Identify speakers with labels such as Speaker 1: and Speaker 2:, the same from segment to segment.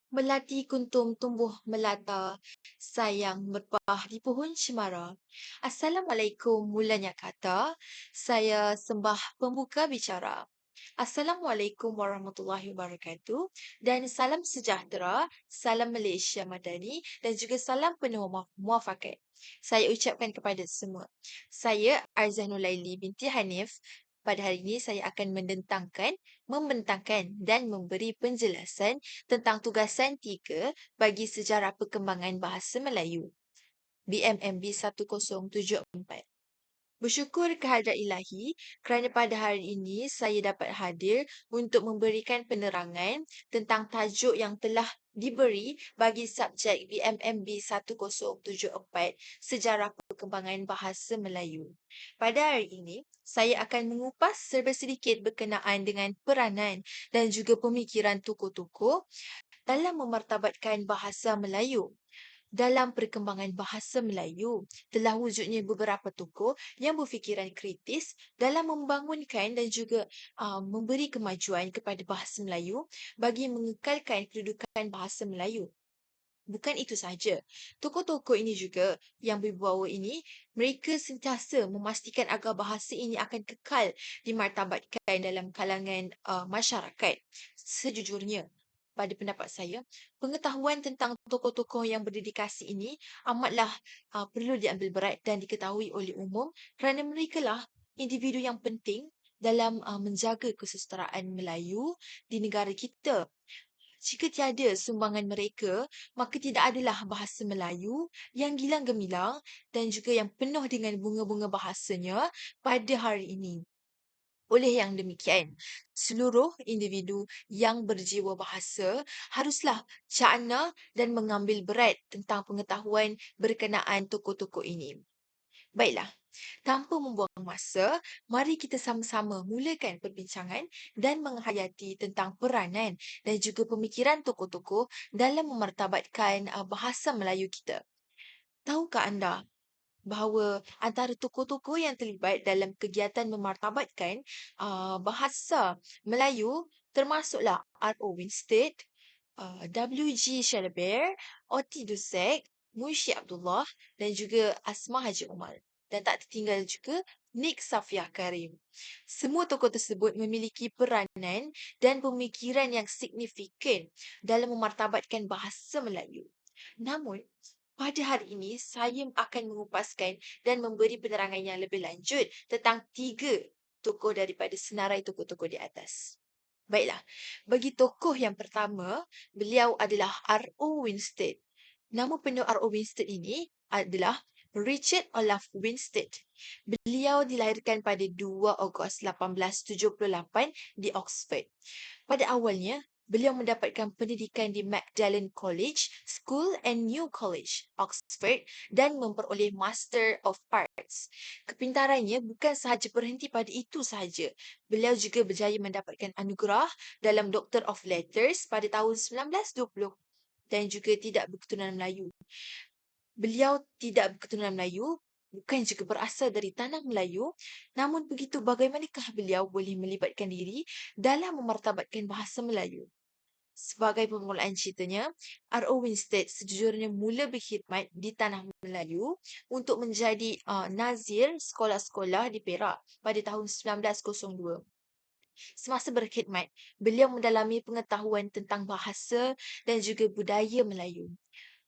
Speaker 1: Melati kuntum tumbuh melata, sayang berpah di pohon cemara. Assalamualaikum mulanya kata, saya sembah pembuka bicara. Assalamualaikum warahmatullahi wabarakatuh dan salam sejahtera, salam Malaysia Madani dan juga salam penuh muafakat. Saya ucapkan kepada semua. Saya Arzanul Laili binti Hanif. Pada hari ini saya akan membentangkan dan memberi penjelasan tentang tugasan 3 bagi sejarah perkembangan bahasa Melayu. BMMB 1074. Bersyukur kehadrat Ilahi kerana pada hari ini saya dapat hadir untuk memberikan penerangan tentang tajuk yang telah diberi bagi subjek BMMB 1074 Sejarah Perkembangan Bahasa Melayu. Pada hari ini, saya akan mengupas serba sedikit berkenaan dengan peranan dan juga pemikiran tokoh-tokoh dalam memartabatkan bahasa Melayu. Dalam perkembangan bahasa Melayu, telah wujudnya beberapa tokoh yang berfikiran kritis dalam membangunkan dan juga memberi kemajuan kepada bahasa Melayu bagi mengekalkan kedudukan bahasa Melayu. Bukan itu sahaja, tokoh-tokoh ini juga yang berbawa ini, mereka sentiasa memastikan agar bahasa ini akan kekal dimartabatkan dalam kalangan masyarakat. Sejujurnya, pada pendapat saya, pengetahuan tentang tokoh-tokoh yang berdedikasi ini amatlah perlu diambil berat dan diketahui oleh umum kerana mereka lah individu yang penting dalam menjaga kesesteraan Melayu di negara kita. Jika tiada sumbangan mereka, maka tidak adalah bahasa Melayu yang gilang gemilang dan juga yang penuh dengan bunga-bunga bahasanya pada hari ini. Oleh yang demikian, seluruh individu yang berjiwa bahasa haruslah cakna dan mengambil berat tentang pengetahuan berkenaan tokoh-tokoh ini. Baiklah, tanpa membuang masa, mari kita sama-sama mulakan perbincangan dan menghayati tentang peranan dan juga pemikiran tokoh-tokoh dalam memartabatkan bahasa Melayu kita. Tahukah anda bahawa antara tokoh-tokoh yang terlibat dalam kegiatan memartabatkan bahasa Melayu termasuklah R.O. Winstead, W.G. Chalobert, Oti Dusek, Munshi Abdullah dan juga Asma Haji Umar. Dan tak tertinggal juga Nik Safiah Karim. Semua tokoh tersebut memiliki peranan dan pemikiran yang signifikan dalam memartabatkan bahasa Melayu. Namun, pada hari ini, saya akan mengupaskan dan memberi penerangan yang lebih lanjut tentang 3 tokoh daripada senarai tokoh-tokoh di atas. Baiklah, bagi tokoh yang pertama, beliau adalah R.O. Winstead. Nama penuh R.O. Winstead ini adalah Richard Olaf Winstead. Beliau dilahirkan pada 2 Ogos 1878 di Oxford. Pada awalnya, beliau mendapatkan pendidikan di Magdalen College, School and New College, Oxford dan memperoleh Master of Arts. Kepintarannya bukan sahaja berhenti pada itu sahaja. Beliau juga berjaya mendapatkan anugerah dalam Doctor of Letters pada tahun 1920 dan juga tidak berketurunan Melayu. Beliau tidak berketurunan Melayu, bukan juga berasal dari tanah Melayu, namun begitu bagaimanakah beliau boleh melibatkan diri dalam memartabatkan bahasa Melayu? Sebagai permulaan ceritanya, R.O. Winstead sejujurnya mula berkhidmat di tanah Melayu untuk menjadi nazir sekolah-sekolah di Perak pada tahun 1902. Semasa berkhidmat, beliau mendalami pengetahuan tentang bahasa dan juga budaya Melayu.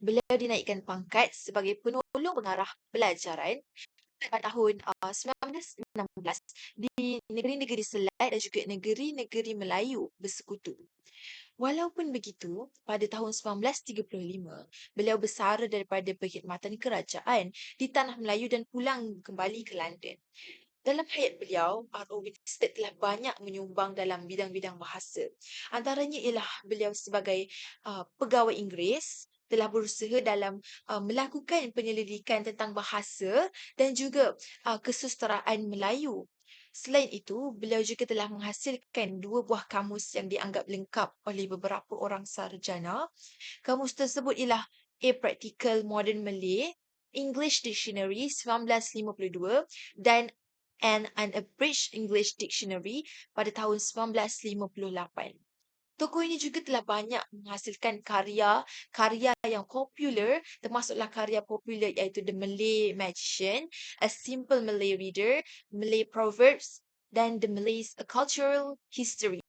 Speaker 1: Beliau dinaikkan pangkat sebagai penolong pengarah pelajaran pada tahun 1916 di negeri-negeri Selat dan juga negeri-negeri Melayu bersekutu. Walaupun begitu, pada tahun 1935, beliau bersara daripada perkhidmatan kerajaan di tanah Melayu dan pulang kembali ke London. Dalam hayat beliau, R.O. Winstead telah banyak menyumbang dalam bidang-bidang bahasa. Antaranya ialah beliau sebagai pegawai Inggeris, telah berusaha dalam melakukan penyelidikan tentang bahasa dan juga kesusteraan Melayu. Selain itu, beliau juga telah menghasilkan 2 buah kamus yang dianggap lengkap oleh beberapa orang sarjana. Kamus tersebut ialah A Practical Modern Malay, English Dictionary 1952 dan An Unabridged English Dictionary pada tahun 1958. Tokoh ini juga telah banyak menghasilkan karya yang popular, termasuklah karya popular iaitu The Malay Magician, A Simple Malay Reader, Malay Proverbs, dan The Malays A Cultural History.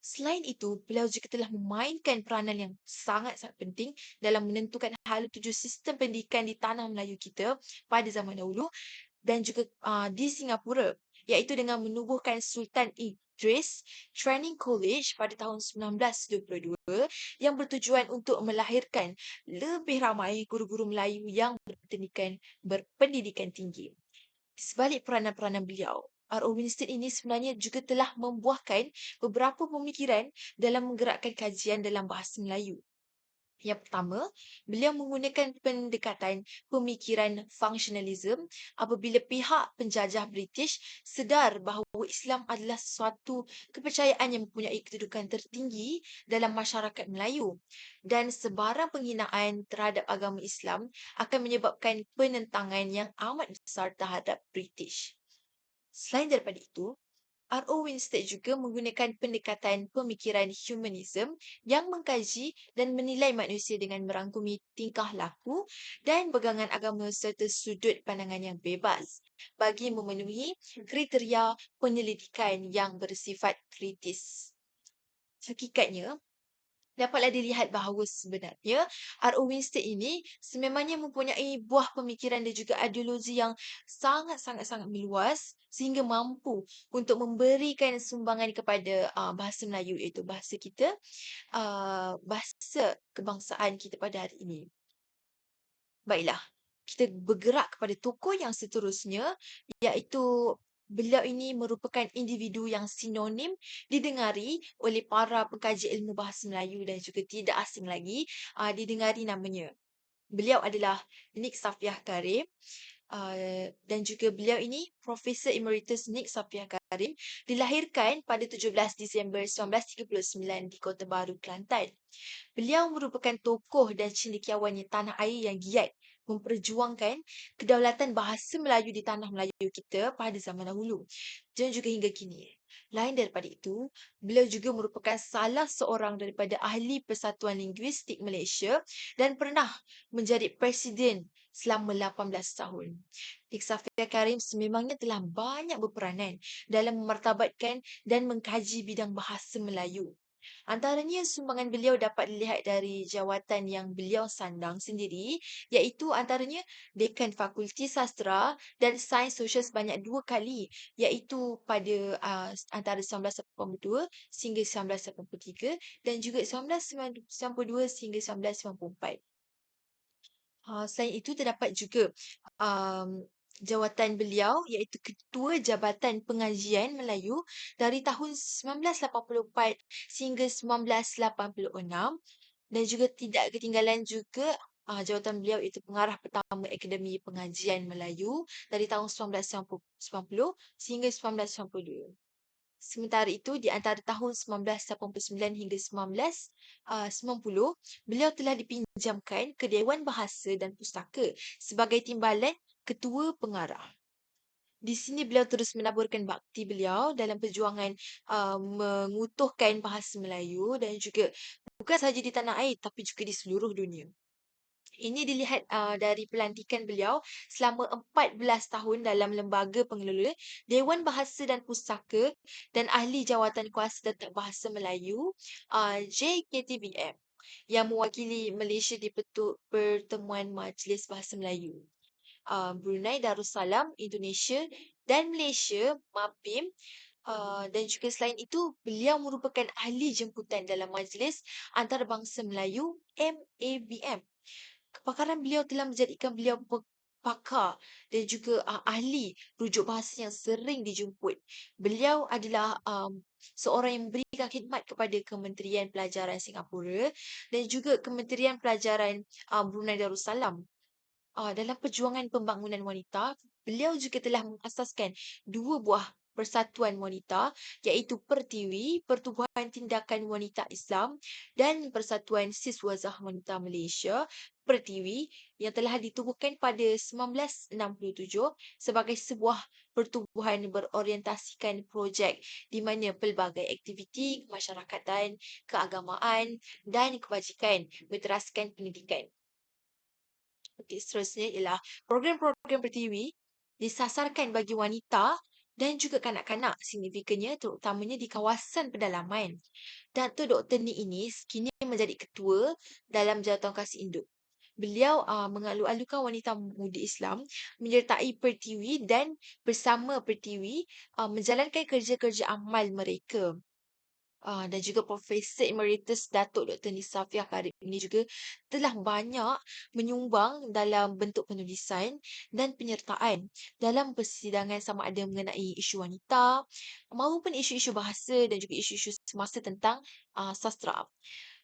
Speaker 1: Selain itu, beliau juga telah memainkan peranan yang sangat-sangat penting dalam menentukan hala tuju sistem pendidikan di tanah Melayu kita pada zaman dahulu dan juga di Singapura, iaitu dengan menubuhkan Sultan Idris Training College pada tahun 1922 yang bertujuan untuk melahirkan lebih ramai guru-guru Melayu yang berpendidikan tinggi. Sebalik peranan-peranan beliau, R.O. Winstead ini sebenarnya juga telah membuahkan beberapa pemikiran dalam menggerakkan kajian dalam bahasa Melayu. Yang pertama, beliau menggunakan pendekatan pemikiran functionalism apabila pihak penjajah British sedar bahawa Islam adalah sesuatu kepercayaan yang mempunyai kedudukan tertinggi dalam masyarakat Melayu dan sebarang penghinaan terhadap agama Islam akan menyebabkan penentangan yang amat besar terhadap British. Selain daripada itu, R.O. Winstead juga menggunakan pendekatan pemikiran humanism yang mengkaji dan menilai manusia dengan merangkumi tingkah laku dan pegangan agama serta sudut pandangan yang bebas bagi memenuhi kriteria penyelidikan yang bersifat kritis. Hakikatnya, dapatlah dilihat bahawa sebenarnya R.O. Winstead ini sememangnya mempunyai buah pemikiran dan juga ideologi yang sangat-sangat-sangat meluas sehingga mampu untuk memberikan sumbangan kepada bahasa Melayu iaitu bahasa kita, bahasa kebangsaan kita pada hari ini. Baiklah, kita bergerak kepada tokoh yang seterusnya iaitu beliau ini merupakan individu yang sinonim didengari oleh para pengkaji ilmu bahasa Melayu dan juga tidak asing lagi didengari namanya. Beliau adalah Nik Safiah Karim dan juga beliau ini Profesor Emeritus Nik Safiah Karim dilahirkan pada 17 Disember 1939 di Kota Baru, Kelantan. Beliau merupakan tokoh dan cendekiawan tanah air yang giat memperjuangkan kedaulatan bahasa Melayu di tanah Melayu kita pada zaman dahulu dan juga hingga kini. Lain daripada itu, beliau juga merupakan salah seorang daripada ahli Persatuan Linguistik Malaysia dan pernah menjadi presiden selama 18 tahun. Dik Safia Karim sememangnya telah banyak berperanan dalam memartabatkan dan mengkaji bidang bahasa Melayu. Antaranya sumbangan beliau dapat dilihat dari jawatan yang beliau sandang sendiri, iaitu antaranya Dekan Fakulti Sastra dan Sains Sosial sebanyak 2 kali, iaitu pada antara 1982 sehingga 1983 dan juga 1992 sehingga 1994. Selain itu terdapat juga um, jawatan beliau iaitu Ketua Jabatan Pengajian Melayu dari tahun 1984 sehingga 1986 dan juga tidak ketinggalan juga jawatan beliau itu Pengarah Pertama Akademi Pengajian Melayu dari tahun 1990 sehingga 1992. Sementara itu, di antara tahun 1989 hingga 1990, beliau telah dipinjamkan ke Dewan Bahasa dan Pustaka sebagai timbalan Ketua Pengarah. Di sini beliau terus menaburkan bakti beliau dalam perjuangan mengutuhkan bahasa Melayu dan juga bukan sahaja di tanah air tapi juga di seluruh dunia. Ini dilihat dari pelantikan beliau selama 14 tahun dalam lembaga pengelola Dewan Bahasa dan Pustaka dan Ahli Jawatan Kuasa Tetap Bahasa Melayu JKTBM yang mewakili Malaysia di Pertemuan Majlis Bahasa Melayu. Brunei Darussalam, Indonesia dan Malaysia, MAPIM. Dan juga selain itu, beliau merupakan ahli jemputan dalam Majlis Antarabangsa Melayu MABM. Kepakaran beliau telah menjadikan beliau pakar dan juga ahli rujuk bahasa yang sering dijemput. Beliau adalah seorang yang memberikan khidmat kepada Kementerian Pelajaran Singapura dan juga Kementerian Pelajaran Brunei Darussalam. Dalam perjuangan pembangunan wanita, beliau juga telah mengasaskan 2 buah persatuan wanita iaitu Pertiwi, Pertubuhan Tindakan Wanita Islam dan Persatuan Siswazah Wanita Malaysia, Pertiwi yang telah ditubuhkan pada 1967 sebagai sebuah pertubuhan berorientasikan projek di mana pelbagai aktiviti kemasyarakatan, keagamaan dan kebajikan berteraskan pendidikan. Okey, seterusnya ialah program-program pertiwi disasarkan bagi wanita dan juga kanak-kanak, signifikannya terutamanya di kawasan pedalaman. Datuk Dr. Ni ini kini menjadi ketua dalam Jawatan Kasih Induk. Beliau mengalu-alukan wanita mudi Islam menyertai Pertiwi dan bersama Pertiwi menjalankan kerja-kerja amal mereka. Dan juga Profesor Emeritus Datuk Dr. Nisafiah Karib ini juga telah banyak menyumbang dalam bentuk penulisan dan penyertaan dalam persidangan sama ada mengenai isu wanita maupun isu-isu bahasa dan juga isu-isu semasa tentang sastra.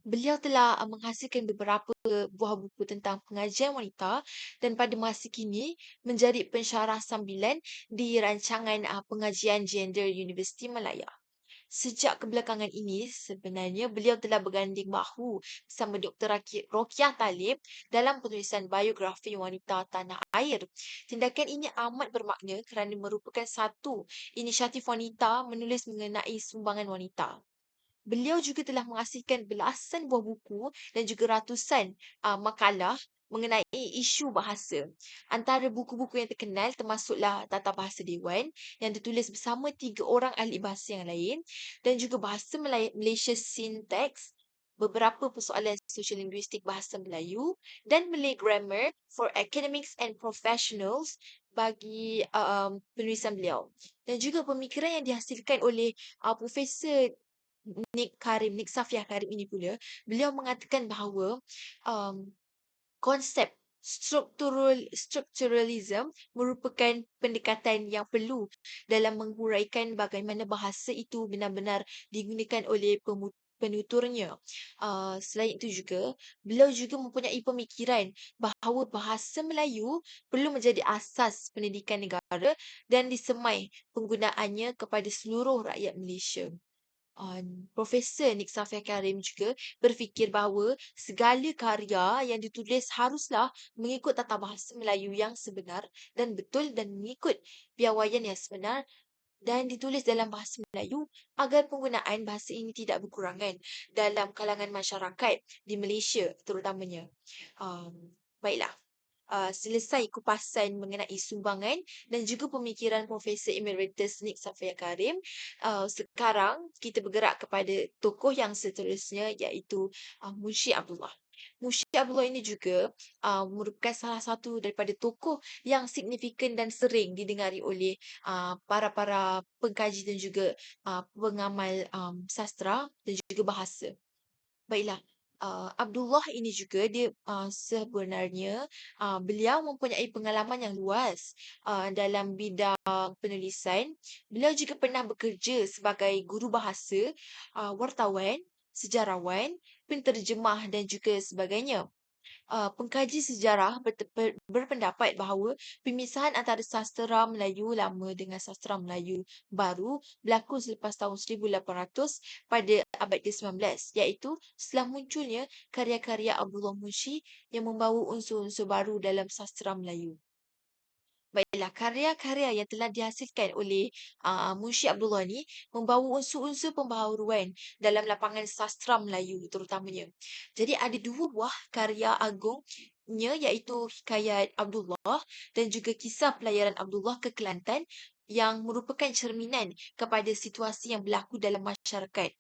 Speaker 1: Beliau telah menghasilkan beberapa buah buku tentang pengajian wanita dan pada masa kini menjadi pensyarah sambilan di rancangan pengajian gender Universiti Malaya. Sejak kebelakangan ini, sebenarnya beliau telah berganding bahu bersama Dr. Rokiah Talib dalam penulisan biografi wanita tanah air. Tindakan ini amat bermakna kerana merupakan satu inisiatif wanita menulis mengenai sumbangan wanita. Beliau juga telah menghasilkan belasan buah buku dan juga ratusan makalah mengenai isu bahasa. Antara buku-buku yang terkenal termasuklah Tata Bahasa Dewan yang ditulis bersama 3 orang ahli bahasa yang lain dan juga Bahasa Malaysia Syntax, beberapa persoalan sosiolinguistik bahasa Melayu dan Malay Grammar for Academics and Professionals bagi penulisan beliau. Dan juga pemikiran yang dihasilkan oleh Profesor Nik Safiah Karim ini pula, beliau mengatakan bahawa um, konsep strukturalism merupakan pendekatan yang perlu dalam menghuraikan bagaimana bahasa itu benar-benar digunakan oleh penuturnya. Selain itu juga, beliau juga mempunyai pemikiran bahawa bahasa Melayu perlu menjadi asas pendidikan negara dan disemai penggunaannya kepada seluruh rakyat Malaysia. Profesor Nik Safia Karim juga berfikir bahawa segala karya yang ditulis haruslah mengikut tata bahasa Melayu yang sebenar dan betul dan mengikut piawaian yang sebenar dan ditulis dalam bahasa Melayu agar penggunaan bahasa ini tidak berkurangan dalam kalangan masyarakat di Malaysia terutamanya. Baiklah. Selesai kupasan mengenai sumbangan dan juga pemikiran Profesor Emeritus Nik Safia Karim. Sekarang kita bergerak kepada tokoh yang seterusnya iaitu Munshi Abdullah. Munshi Abdullah ini juga merupakan salah satu daripada tokoh yang signifikan dan sering didengari oleh para-para pengkaji dan juga pengamal sastra dan juga bahasa. Baiklah, Abdullah ini juga dia sebenarnya beliau mempunyai pengalaman yang luas dalam bidang penulisan. Beliau juga pernah bekerja sebagai guru bahasa, wartawan, sejarawan, penterjemah dan juga sebagainya. Pengkaji sejarah berpendapat bahawa pemisahan antara sastera Melayu lama dengan sastera Melayu baru berlaku selepas tahun 1800 pada abad ke-19, iaitu setelah munculnya karya-karya Abdullah Munshi yang membawa unsur-unsur baru dalam sastera Melayu. Baiklah, karya-karya yang telah dihasilkan oleh Munshi Abdullah ni membawa unsur-unsur pembaharuan dalam lapangan sastra Melayu terutamanya. Jadi ada 2 buah karya agungnya iaitu Hikayat Abdullah dan juga Kisah Pelayaran Abdullah ke Kelantan yang merupakan cerminan kepada situasi yang berlaku dalam masyarakat.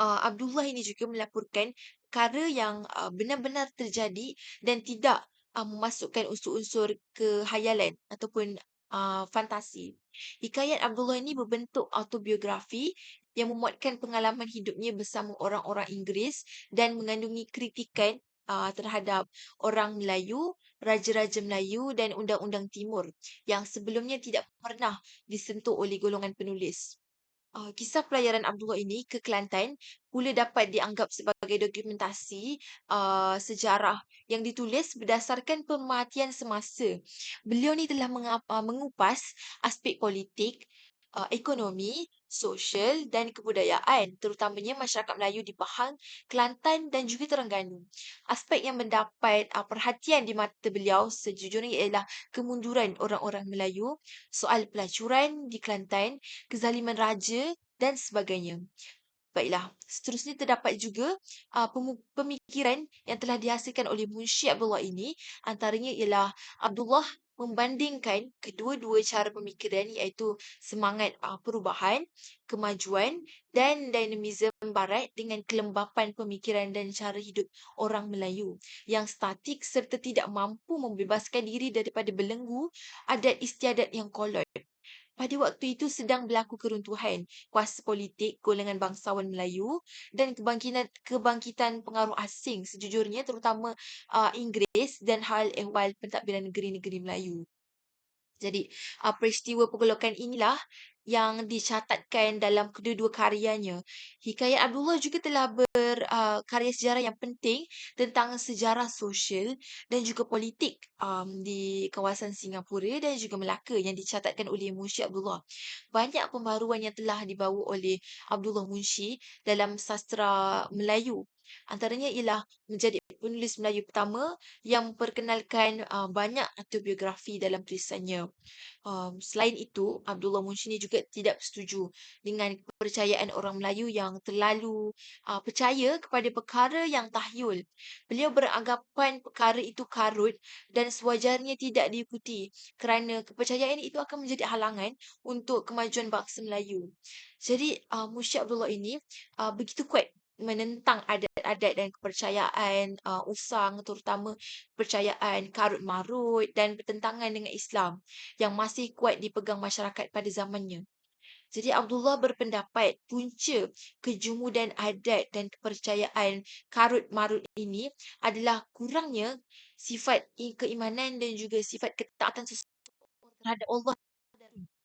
Speaker 1: Abdullah ini juga melaporkan perkara yang benar-benar terjadi dan tidak memasukkan unsur-unsur kehayalan ataupun fantasi. Hikayat Abdullah ini berbentuk autobiografi yang memuatkan pengalaman hidupnya bersama orang-orang Inggeris dan mengandungi kritikan terhadap orang Melayu, Raja-Raja Melayu dan Undang-Undang Timur yang sebelumnya tidak pernah disentuh oleh golongan penulis. Kisah pelayaran Abdullah ini ke Kelantan pula dapat dianggap sebagai dokumentasi sejarah yang ditulis berdasarkan pemerhatian semasa. Beliau ni telah mengupas aspek politik, ekonomi, sosial dan kebudayaan, terutamanya masyarakat Melayu di Pahang, Kelantan dan juga Terengganu. Aspek yang mendapat perhatian di mata beliau sejujurnya ialah kemunduran orang-orang Melayu, soal pelacuran di Kelantan, kezaliman raja dan sebagainya. Baiklah, seterusnya terdapat juga pemikiran yang telah dihasilkan oleh Munshi Abdullah ini. Antaranya ialah Abdullah membandingkan kedua-dua cara pemikiran iaitu semangat perubahan, kemajuan dan dinamisme barat dengan kelembapan pemikiran dan cara hidup orang Melayu yang statik serta tidak mampu membebaskan diri daripada belenggu adat istiadat yang kolot. Pada waktu itu sedang berlaku keruntuhan kuasa politik golongan bangsawan Melayu dan kebangkitan pengaruh asing sejujurnya terutama Inggeris dan hal ehwal pentadbiran negeri-negeri Melayu. Jadi, peristiwa pergolakan inilah yang dicatatkan dalam kedua-dua karyanya. Hikayat Abdullah juga telah karya sejarah yang penting tentang sejarah sosial dan juga politik di kawasan Singapura dan juga Melaka yang dicatatkan oleh Munshi Abdullah. Banyak pembaruan yang telah dibawa oleh Abdullah Munshi dalam sastra Melayu. Antaranya ialah menjadi penulis Melayu pertama yang memperkenalkan banyak autobiografi dalam tulisannya. Selain itu, Abdullah Munshi ni juga tidak setuju dengan kepercayaan orang Melayu yang terlalu percaya kepada perkara yang tahyul. Beliau beranggapan perkara itu karut dan sewajarnya tidak diikuti kerana kepercayaan itu akan menjadi halangan untuk kemajuan bangsa Melayu. Jadi, Munshi Abdullah ini begitu kuat menentang adat-adat dan kepercayaan usang terutama kepercayaan karut marut dan bertentangan dengan Islam yang masih kuat dipegang masyarakat pada zamannya. Jadi Abdullah berpendapat punca kejumudan adat dan kepercayaan karut marut ini adalah kurangnya sifat keimanan dan juga sifat ketaatan seseorang terhadap Allah.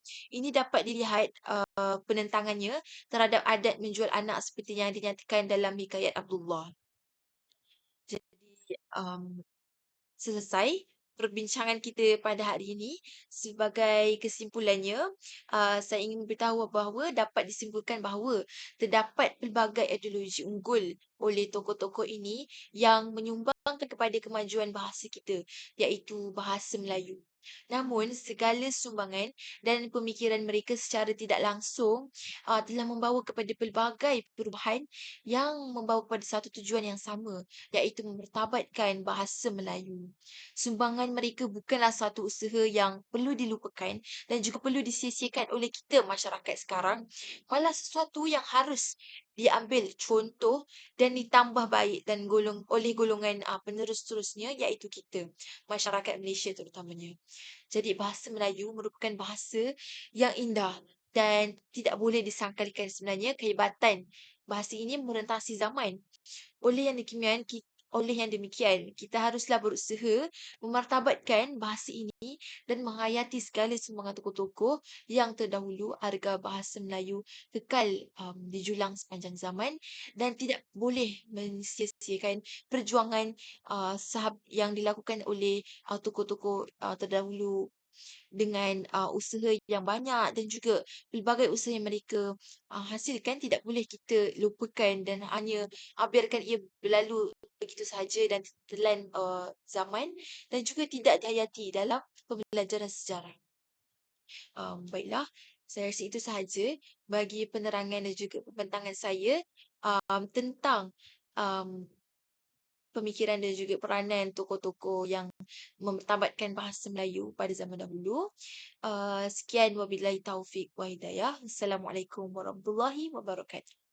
Speaker 1: Ini dapat dilihat penentangannya terhadap adat menjual anak seperti yang dinyatakan dalam hikayat Abdullah. Jadi selesai perbincangan kita pada hari ini. Sebagai kesimpulannya, saya ingin memberitahu bahawa dapat disimpulkan bahawa terdapat pelbagai ideologi unggul oleh tokoh-tokoh ini yang menyumbangkan kepada kemajuan bahasa kita, iaitu bahasa Melayu. Namun, segala sumbangan dan pemikiran mereka secara tidak langsung telah membawa kepada pelbagai perubahan yang membawa kepada satu tujuan yang sama, iaitu memertabatkan bahasa Melayu. Sumbangan mereka bukanlah satu usaha yang perlu dilupakan dan juga perlu disia-siakan oleh kita masyarakat sekarang, malah sesuatu yang harus diambil contoh dan ditambah baik dan oleh golongan penerus-terusnya iaitu kita, masyarakat Malaysia terutamanya. Jadi bahasa Melayu merupakan bahasa yang indah dan tidak boleh disangkalkan sebenarnya kehebatan bahasa ini merentasi zaman. Oleh yang demikian, kita haruslah berusaha memartabatkan bahasa ini dan menghayati segala sumbangan tokoh-tokoh yang terdahulu agar bahasa Melayu kekal dijulang sepanjang zaman dan tidak boleh mensia-siakan perjuangan yang dilakukan oleh tokoh-tokoh terdahulu dengan usaha yang banyak dan juga pelbagai usaha yang mereka hasilkan tidak boleh kita lupakan dan hanya biarkan ia berlalu begitu sahaja dan telan zaman dan juga tidak dihayati dalam pembelajaran sejarah. Baiklah, saya rasa itu sahaja bagi penerangan dan juga pembentangan saya tentang um, pemikiran dan juga peranan tokoh-tokoh yang memertabatkan bahasa Melayu pada zaman dahulu. Sekian wabillahi taufik wa hidayah. Assalamualaikum warahmatullahi wabarakatuh.